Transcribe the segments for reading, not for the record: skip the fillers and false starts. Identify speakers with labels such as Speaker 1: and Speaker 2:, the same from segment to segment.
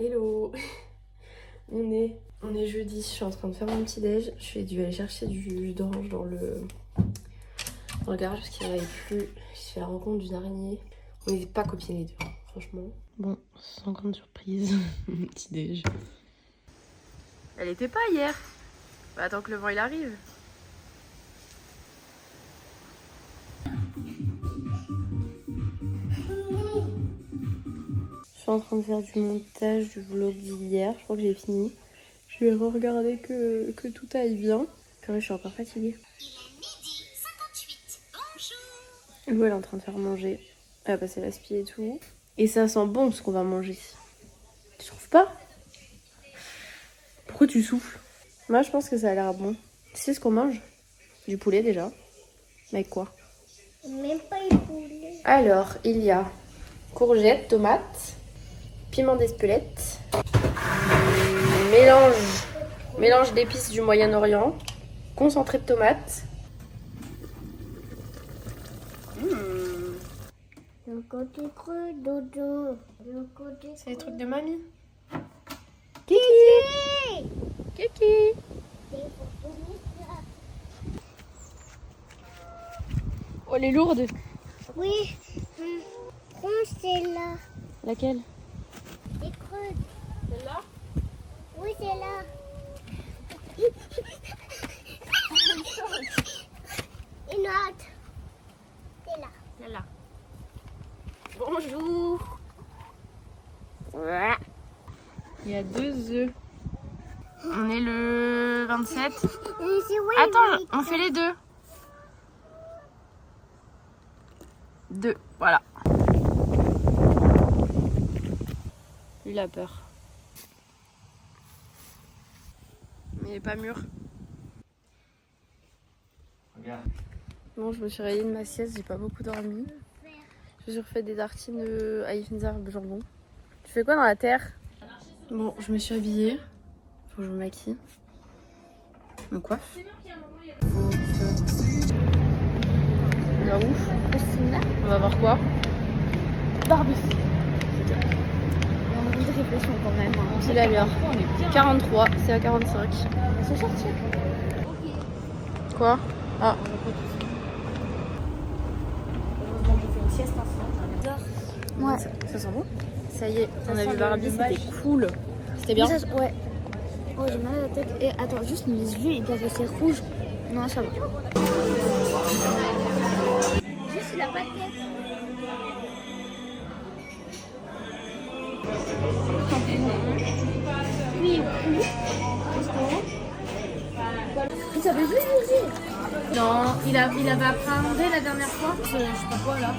Speaker 1: Hello. On est jeudi, je suis en train de faire mon petit déj. Je suis dû aller chercher du jus d'orange dans le garage parce qu'il n'y en avait plus. J'ai fait la rencontre d'une araignée. On n'est pas copines les deux, franchement. Bon, sans grande surprise, mon petit déj. Elle était pas hier. Bah, attends que le vent il arrive. Je suis en train de faire du montage du vlog d'hier. Je crois que j'ai fini. Je vais re-regarder que tout aille bien. Quand même, je suis encore fatiguée. Lou, elle est en train de faire manger. Elle va passer l'aspi et tout. Et ça sent bon ce qu'on va manger. Tu trouves pas? Pourquoi tu souffles? Moi, je pense que ça a l'air bon. Tu sais ce qu'on mange? Du poulet déjà. Mais avec quoi?
Speaker 2: Même pas les poulets.
Speaker 1: Alors, il y a courgettes, tomates, piment d'Espelette, mélange d'épices du Moyen-Orient, concentré de tomates.
Speaker 2: Le côté creux, dodo. Le côté
Speaker 1: C'est les trucs de mamie.
Speaker 2: Kiki.
Speaker 1: Kiki. Oh, elle est lourde.
Speaker 2: Oui. Prends celle-là.
Speaker 1: Laquelle?
Speaker 2: Les creux.
Speaker 1: Celle-là?
Speaker 2: Oui, c'est là. Une autre. C'est là.
Speaker 1: Celle-là. Bonjour. Il y a 2 œufs. On est le 27. Attends, on fait les deux. 2, voilà. Lui, il a peur. Mais il est pas mûr.
Speaker 3: Regarde.
Speaker 1: Bon, je me suis réveillée de ma sieste, j'ai pas beaucoup dormi. Je me suis refait des tartines à Ifnzar jambon. Tu fais quoi dans la terre? Bon, je me suis habillée. Faut que je me maquille. Je me coiffe. On va où? On va voir quoi?
Speaker 2: Barbecue. On a une réflexion quand même.
Speaker 1: C'est la bière. 43, c'est à 45.
Speaker 2: On va se sortir.
Speaker 1: Quoi? Ah.
Speaker 2: Ouais.
Speaker 1: Ça sent bon? Ça y est, on a
Speaker 2: sent
Speaker 1: vu
Speaker 2: le
Speaker 1: Barbie,
Speaker 2: mâche.
Speaker 1: c'était cool. C'était bien?
Speaker 2: Ouais. Oh, j'ai mal à la tête. Et attends, juste mes yeux, ils doivent rester rouges. Non, ça va. Juste, il a pas de tête. Oui, oui. Ça veut juste vous dire.
Speaker 1: Non, il avait appréhendé la dernière fois. Je sais pas quoi là.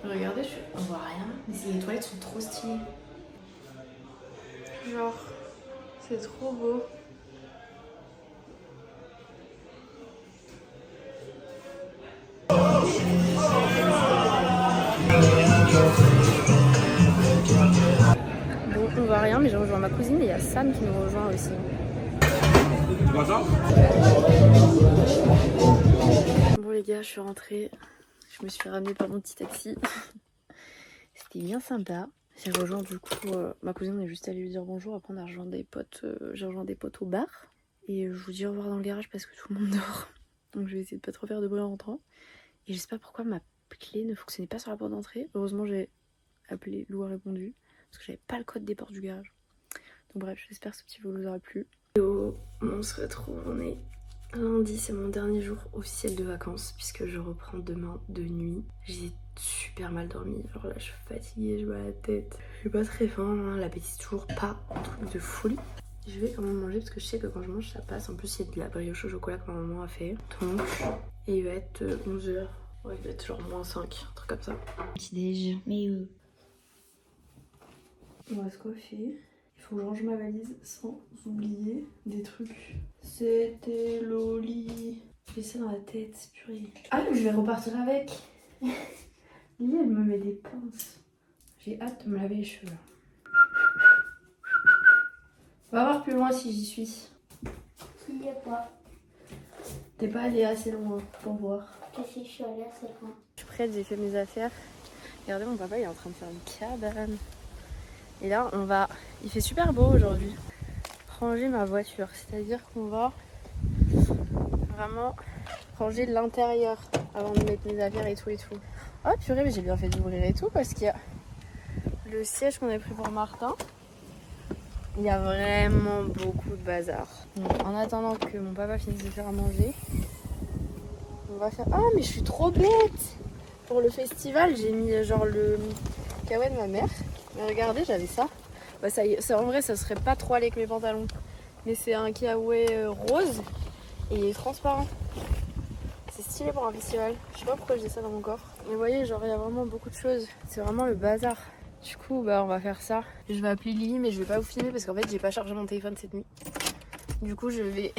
Speaker 1: Regardez, on voit rien, mais les toilettes sont trop stylées. Genre, c'est trop beau. Bon, on voit rien, mais j'ai rejoint ma cousine et il y a Sam qui nous rejoint aussi. Bon les gars, je suis rentrée. Je me suis ramenée par mon petit taxi. C'était bien sympa. J'ai rejoint du coup ma cousine, on est juste allé lui dire bonjour. Après on a rejoint des potes. J'ai rejoint des potes au bar. Et je vous dis au revoir dans le garage parce que tout le monde dort. Donc je vais essayer de pas trop faire de bruit en rentrant. Et je sais pas pourquoi ma clé ne fonctionnait pas sur la porte d'entrée. Heureusement j'ai appelé, Lou a répondu. Parce que j'avais pas le code des portes du garage. Donc bref, j'espère que ce petit vlog vous aura plu. On se retrouve, on est lundi, c'est mon dernier jour officiel de vacances puisque je reprends demain de nuit. J'ai super mal dormi, genre là je suis fatiguée, je mal à la tête. Je suis pas très faim, hein. L'appétit toujours pas, un truc de folie. Je vais quand même manger parce que je sais que quand je mange ça passe. En plus il y a de la brioche au chocolat que ma maman a fait. Donc, et il va être 11h. Ouais, il va être genre -5, un truc comme ça. Petit déj. Mais on va se coiffer. Il faut que je range ma valise sans oublier des trucs. C'était Loli. J'ai ça dans la tête, purée. Ah mais je vais repartir avec. Lily elle me met des pinces. J'ai hâte de me laver les cheveux. On va voir plus loin si j'y suis.
Speaker 2: Il n'y a pas.
Speaker 1: T'es pas allée assez loin pour voir.
Speaker 2: Qu'est-ce que je suis allée assez loin.
Speaker 1: Je suis prête, j'ai fait mes affaires. Regardez mon papa il est en train de faire une cabane. Et là, il fait super beau aujourd'hui. Ranger ma voiture, c'est-à-dire qu'on va vraiment ranger l'intérieur avant de mettre mes affaires et tout et tout. Oh purée, mais j'ai bien fait d'ouvrir et tout parce qu'il y a le siège qu'on a pris pour Martin. Il y a vraiment beaucoup de bazar. Donc, en attendant que mon papa finisse de faire à manger, on va faire... Ah mais je suis trop bête! Pour le festival, j'ai mis genre le kawaii de ma mère. Mais regardez, j'avais ça. Bah ça, en vrai, ça serait pas trop allé avec mes pantalons. Mais c'est un kawaii rose et il est transparent. C'est stylé pour un festival. Je sais pas pourquoi j'ai ça dans mon coffre. Mais vous voyez, genre il y a vraiment beaucoup de choses. C'est vraiment le bazar. Du coup, bah on va faire ça. Je vais appeler Lily, mais je vais pas vous filmer parce qu'en fait, j'ai pas chargé mon téléphone cette nuit. Du coup, je vais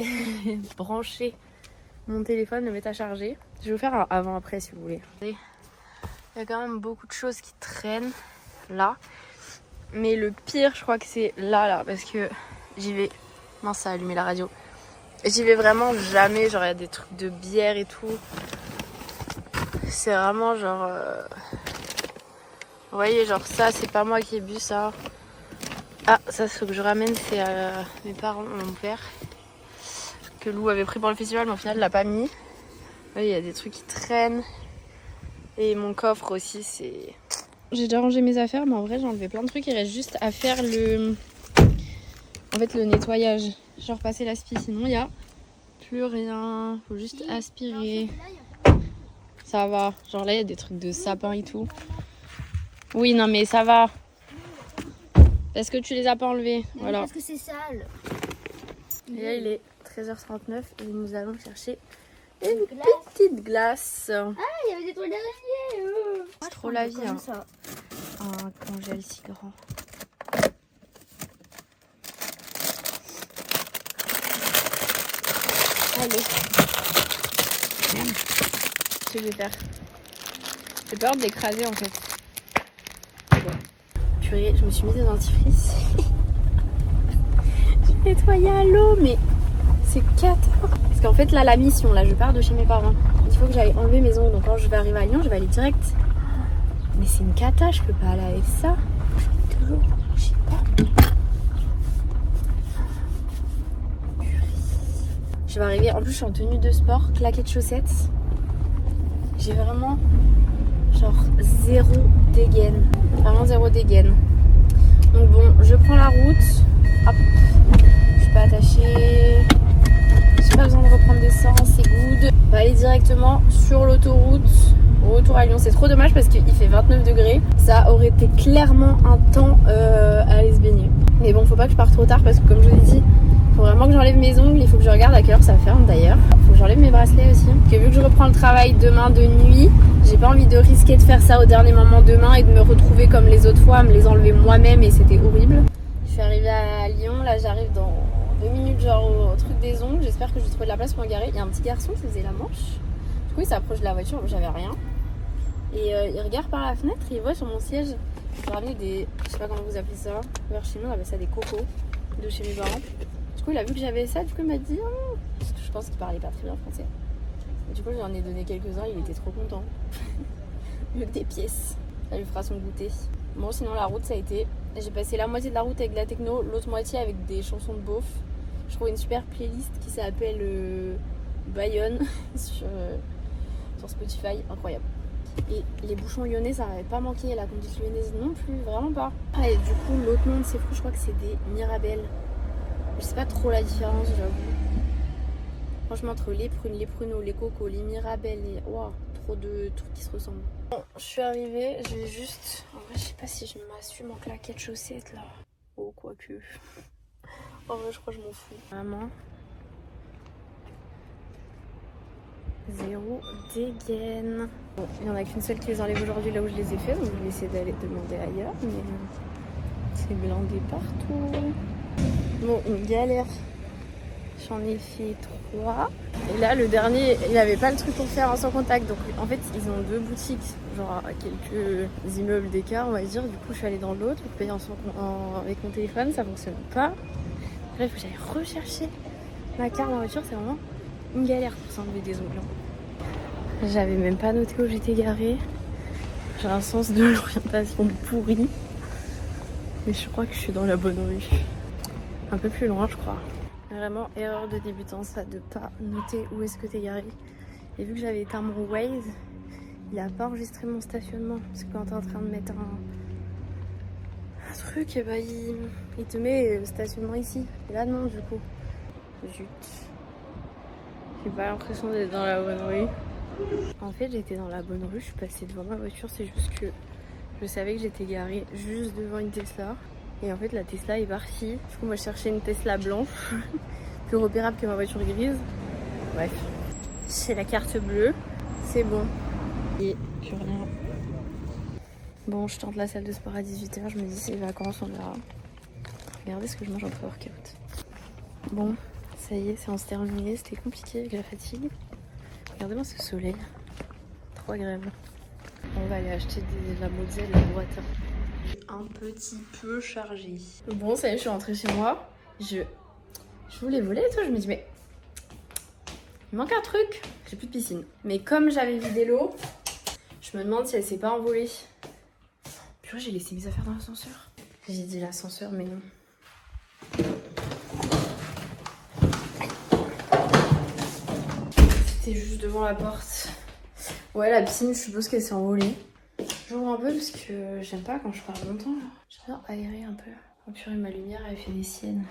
Speaker 1: brancher mon téléphone, le mettre à charger. Je vais vous faire un avant-après si vous voulez. Il y a quand même beaucoup de choses qui traînent là. Mais le pire, je crois que c'est là, parce que j'y vais... Mince, ça a allumé la radio. J'y vais vraiment jamais, genre il y a des trucs de bière et tout. C'est vraiment genre... Vous voyez, genre ça, c'est pas moi qui ai bu ça. Ah, ça, ce que je ramène, c'est mes parents, mon père. Que Lou avait pris pour le festival, mais au final, il l'a pas mis. Vous voyez, il y a des trucs qui traînent. Et mon coffre aussi, c'est... J'ai déjà rangé mes affaires, mais en vrai, j'ai enlevé plein de trucs. Il reste juste à faire le nettoyage. Genre passer l'aspi, sinon il y a plus rien. Faut juste aspirer. Ça va. Genre là, il y a des trucs de sapin et tout. Oui, non, mais ça va. Parce que tu les as pas enlevés. Voilà.
Speaker 2: Parce que c'est sale.
Speaker 1: Et là, il est 13h39 et nous allons chercher une petite glace.
Speaker 2: Ah, il y avait des trucs d'araignée.
Speaker 1: C'est trop la vie, hein. Un congèle si grand.
Speaker 2: Allez.
Speaker 1: Ce que je vais faire. J'ai peur de l'écraser en fait. Bon. Purée, je me suis mise des dentifrice. J'ai nettoyé à l'eau, mais c'est cata. Parce qu'en fait, là, la mission, là, je pars de chez mes parents. Il faut que j'aille enlever mes ongles. Donc quand je vais arriver à Lyon, je vais aller direct. Mais c'est une cata, je peux pas aller avec ça. Toujours, je sais pas. Je vais arriver, en plus je suis en tenue de sport, claquettes chaussettes. J'ai vraiment genre zéro dégaine. Vraiment zéro dégaine. Donc bon, je prends la route. Hop. Je suis pas attachée. J'ai pas besoin de reprendre d'essence, c'est good. On va aller directement sur l'autoroute. Au retour à Lyon, c'est trop dommage parce qu'il fait 29 degrés. Ça aurait été clairement un temps à aller se baigner. Mais bon, faut pas que je parte trop tard parce que comme je vous ai dit, faut vraiment que j'enlève mes ongles. Il faut que je regarde à quelle heure ça ferme d'ailleurs. Faut que j'enlève mes bracelets aussi. Parce que vu que je reprends le travail demain de nuit, j'ai pas envie de risquer de faire ça au dernier moment demain et de me retrouver comme les autres fois à me les enlever moi-même et c'était horrible. Je suis arrivée à Lyon, là j'arrive dans 2 minutes genre au truc des ongles. J'espère que je vais trouver de la place pour me garer. Il y a un petit garçon qui faisait la manche. Du coup il s'approche de la voiture, j'avais rien. Et il regarde par la fenêtre et il voit sur mon siège, j'ai ramené des, je sais pas comment vous appelez ça, vers chez nous on appelle ça des cocos de chez mes parents. Du coup il a vu que j'avais ça, du coup il m'a dit oh. Je pense qu'il parlait pas très bien français. Et du coup j'en ai donné quelques-uns, il était trop content. Mieux que des pièces, ça lui fera son goûter. Bon sinon la route ça a été, j'ai passé la moitié de la route avec de la techno, l'autre moitié avec des chansons de beauf. Je trouve une super playlist qui s'appelle Bayonne sur Spotify, incroyable. Et les bouchons lyonnais ça n'avait pas manqué, la conduite lyonnaise non plus, vraiment pas. Ah, et du coup l'autre nom de ces fruits je crois que c'est des Mirabelles. Je sais pas trop la différence j'avoue. Franchement entre les prunes, les pruneaux, les cocos, les Mirabelles, wow, trop de trucs qui se ressemblent. Bon, je suis arrivée, je vais juste... En vrai je sais pas si je m'assume en claquettes chaussettes là. Oh quoique. En vrai je crois que je m'en fous. Vraiment. Zéro dégaine. Bon, il n'y en a qu'une seule qui les enlève aujourd'hui là où je les ai fait, donc je vais essayer d'aller demander ailleurs, mais c'est blindé partout. Bon, une galère. J'en ai fait 3. Et là, le dernier, il n'avait pas le truc pour faire un sans contact. Donc en fait, ils ont 2 boutiques, genre à quelques immeubles d'écart, on va dire. Du coup, je suis allée dans l'autre pour payer avec mon téléphone, ça fonctionne pas. Là, il faut que j'aille rechercher ma carte en voiture, c'est vraiment une galère pour s'enlever des ongles. J'avais même pas noté où j'étais garée. J'ai un sens de l'orientation pourri. Mais je crois que je suis dans la bonne rue. Un peu plus loin, je crois. Vraiment, erreur de débutant, ça, de pas noter où est-ce que t'es garé. Et vu que j'avais éteint mon Waze, il a pas enregistré mon stationnement. Parce que quand t'es en train de mettre un truc, et bah il te met stationnement ici. Et là, non, du coup. Zut. J'ai pas l'impression d'être dans la bonne rue. En fait, j'étais dans la bonne rue, je suis passée devant ma voiture, c'est juste que je savais que j'étais garée juste devant une Tesla. Et en fait, la Tesla est partie. Du coup, moi, je cherchais une Tesla blanche, plus repérable que ma voiture grise. Bref, j'ai la carte bleue, c'est bon. Et plus rien. Bon, je tente la salle de sport à 18h, je me dis c'est les vacances, on verra. Regardez ce que je mange en pré-workout. Bon, ça y est, séance terminée, c'était compliqué avec la fatigue. Regardez-moi ce soleil, trop agréable. On va aller acheter de la mozzarella et la burrata. Un petit peu chargée. Bon, ça y est, je suis rentrée chez moi. Je voulais voler et tout, je me dis mais il manque un truc. J'ai plus de piscine. Mais comme j'avais vidé l'eau, je me demande si elle s'est pas envolée. Purée, j'ai laissé mes affaires dans l'ascenseur. J'ai dit l'ascenseur, mais non. C'était juste devant la porte. Ouais, la piscine, je suppose qu'elle s'est envolée. J'ouvre un peu parce que j'aime pas quand je parle longtemps. J'aime bien aérer un peu. Oh purée, ma lumière, elle fait des siennes.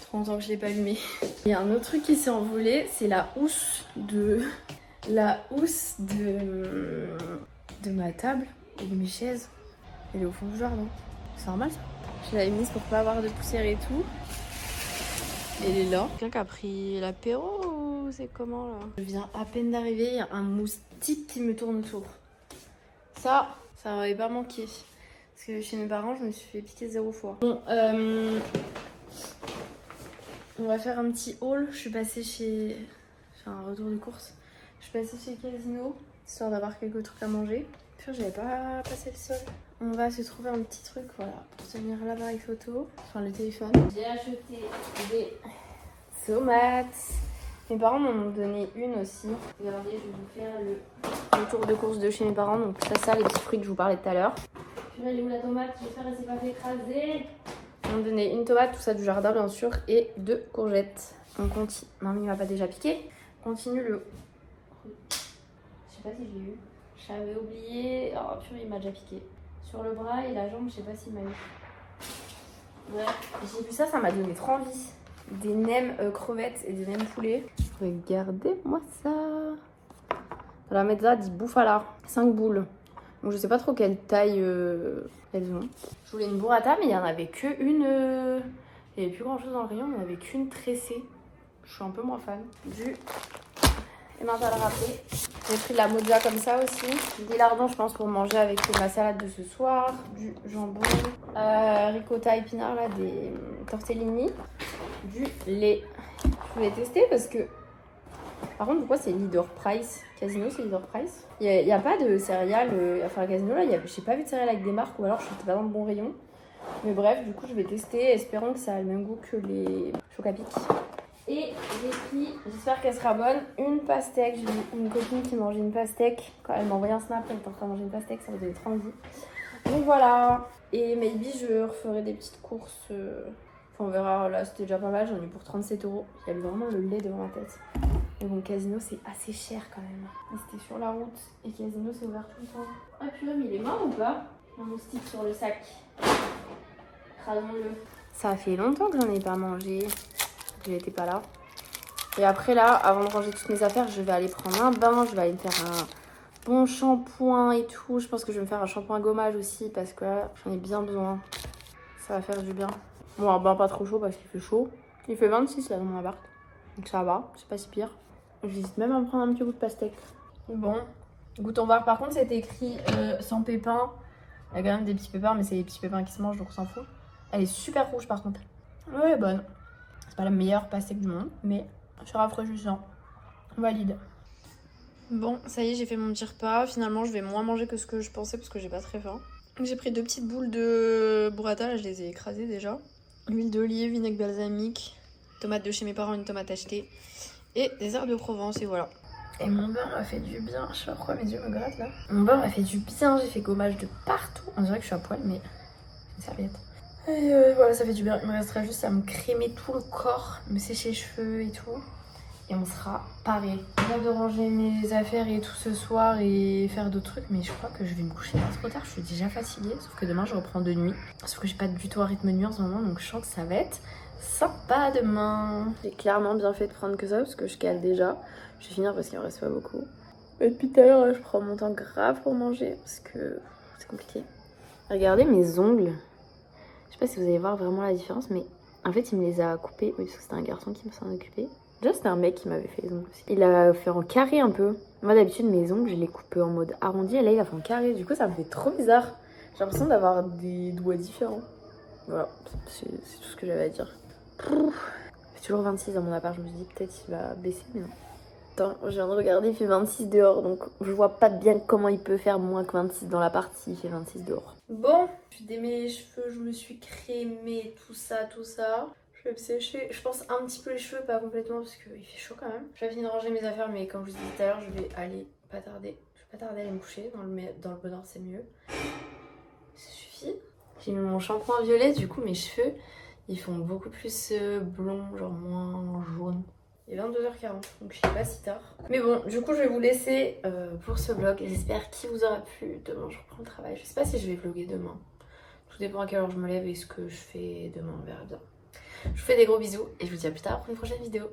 Speaker 1: Trop longtemps que je l'ai pas allumée. Il y a un autre truc qui s'est envolé, c'est la housse de ma table et de mes chaises. Elle est au fond du jardin. C'est normal ça. Je l'avais mise pour pas avoir de poussière et tout. Elle est là. Quelqu'un qui a pris l'apéro ou c'est comment là? Je viens à peine d'arriver, il y a un moustique qui me tourne autour. Ça m'avait pas manqué. Parce que chez mes parents, je me suis fait piquer 0 fois. Bon, on va faire un petit haul. Je suis passée chez... J'ai un retour de course. Je suis passée chez Casino, histoire d'avoir quelques trucs à manger. Puis j'avais pas passé le sol. On va se trouver un petit truc, voilà, pour tenir l'appareil photo, enfin le téléphone. J'ai acheté des tomates. Mes parents m'en ont donné une aussi. Regardez, je vais vous faire le tour de course de chez mes parents. Donc ça, les petits fruits que je vous parlais tout à l'heure. Je vais aller où la tomate? J'espère qu'elle s'est pas fait écraser. Ils m'ont donné une tomate, tout ça du jardin bien sûr, et 2 courgettes. On continue. Non mais il m'a pas déjà piqué. On continue le... Je sais pas si je l'ai eu. J'avais oublié. Oh purée, il m'a déjà piqué. Sur le bras et la jambe, je sais pas s'il m'a eu. Bref, j'ai vu ça, ça m'a donné trop envie. Des nems crevettes et des nems poulets. Regardez-moi ça. La mezza dit bouffala. 5 boules. Donc je sais pas trop quelle taille elles ont. Je voulais une burrata, mais il y en avait qu'une. Il n'y avait plus grand chose dans le rayon, il n'y en avait qu'une tressée. Je suis un peu moins fan. Du emmental râpé. J'ai pris de la mozza comme ça aussi. Des lardons, je pense, pour manger avec ma salade de ce soir. Du jambon. Ricotta épinards, là, des tortellini. Du lait. Je voulais tester parce que... Par contre, pourquoi c'est Leader Price? Casino, c'est Leader Price. Il n'y a pas de céréales. Enfin, à Casino, là, j'ai pas vu de céréales avec des marques ou alors je n'étais pas dans le bon rayon. Mais bref, du coup, je vais tester. Espérons que ça a le même goût que les Chocapic. Et j'ai pris, j'espère qu'elle sera bonne, une pastèque. J'ai une copine qui mangeait une pastèque. Quand elle m'a envoyé un snap, elle était en train de manger une pastèque, ça me donnait trop envie. Donc voilà. Et maybe je referai des petites courses. Enfin, on verra, là c'était déjà pas mal, j'en ai pour 37 €. Il y avait vraiment le lait devant ma tête. Et bon, Casino c'est assez cher quand même. Et c'était sur la route. Et Casino c'est ouvert tout le temps. Ah purée, mais il est mort ou pas? Un moustique sur le sac. Crasons-le. Ça fait longtemps que j'en ai pas mangé. J'étais pas là. Et après là, avant de ranger toutes mes affaires, je vais aller prendre un bain. Je vais aller me faire un bon shampoing et tout. Je pense que je vais me faire un shampoing gommage aussi parce que là, j'en ai bien besoin. Ça va faire du bien. Bon, un bain pas trop chaud parce qu'il fait chaud. Il fait 26 là dans mon appart. Donc ça va, c'est pas si pire. J'hésite même à me prendre un petit goût de pastèque. Bon, goût en bar. Par contre, c'est écrit sans pépins. Il y a quand même des petits pépins, mais c'est des petits pépins qui se mangent donc on s'en fout. Elle est super rouge par contre. Ouais, elle est bonne. C'est pas la meilleure pastèque du monde, mais c'est rafraîchissant. Valide. Bon, ça y est, j'ai fait mon petit repas. Finalement, je vais moins manger que ce que je pensais parce que j'ai pas très faim. J'ai pris 2 petites boules de burrata, là je les ai écrasées déjà. Huile d'olive, vinaigre balsamique, tomate de chez mes parents, une tomate achetée et des herbes de Provence et voilà. Et mon bain m'a fait du bien. Je sais pas pourquoi mes yeux me grattent là. Mon bain m'a fait du bien, j'ai fait gommage de partout. On dirait que je suis à poil, mais une serviette. Et voilà, ça fait du bien. Il me restera juste à me crémer tout le corps, me sécher les cheveux et tout. Et on sera paré. J'ai hâte de ranger mes affaires et tout ce soir et faire d'autres trucs, mais je crois que je vais me coucher pas trop tard. Je suis déjà fatiguée, sauf que demain je reprends de nuit. Sauf que j'ai pas du tout un rythme de nuit en ce moment, donc je sens que ça va être sympa demain. J'ai clairement bien fait de prendre que ça parce que je cale déjà. Je vais finir parce qu'il me reste pas beaucoup. Et depuis tout à l'heure, je prends mon temps grave pour manger parce que c'est compliqué. Regardez mes ongles. Je sais pas si vous allez voir vraiment la différence, mais en fait, il me les a coupés. Oui, parce que c'était un garçon qui s'en occupait. Déjà, c'était un mec qui m'avait fait les ongles aussi. Il a fait en carré un peu. Moi, d'habitude, mes ongles, je les coupe en mode arrondi. Et là, il a fait en carré. Du coup, ça me fait trop bizarre. J'ai l'impression d'avoir des doigts différents. Voilà, c'est tout ce que j'avais à dire. Il fait toujours 26 dans mon appart. Je me suis dit, peut-être il va baisser, mais non. Attends, je viens de regarder, il fait 26 dehors. Donc, je vois pas bien comment il peut faire moins que 26 dans l'appart s'il fait 26 dehors. Bon, je suis démêlé les cheveux, je me suis crémée, tout ça. Je vais me sécher, je pense un petit peu les cheveux, pas complètement parce qu'il fait chaud quand même. Je vais finir de ranger mes affaires, mais comme je vous disais tout à l'heure, je vais aller pas tarder. Je vais pas tarder à aller me coucher, dans le bon ordre c'est mieux. Ça suffit. J'ai mis mon shampoing violet, du coup mes cheveux ils font beaucoup plus blond, genre moins jaune. Il est 22h40, donc je sais pas si tard. Mais bon, du coup je vais vous laisser pour ce vlog. J'espère qu'il vous aura plu. Demain je reprends le travail. Je sais pas si je vais vlogger demain. Tout dépend à quelle heure je me lève et ce que je fais demain, on verra bien. Je vous fais des gros bisous et je vous dis à plus tard pour une prochaine vidéo.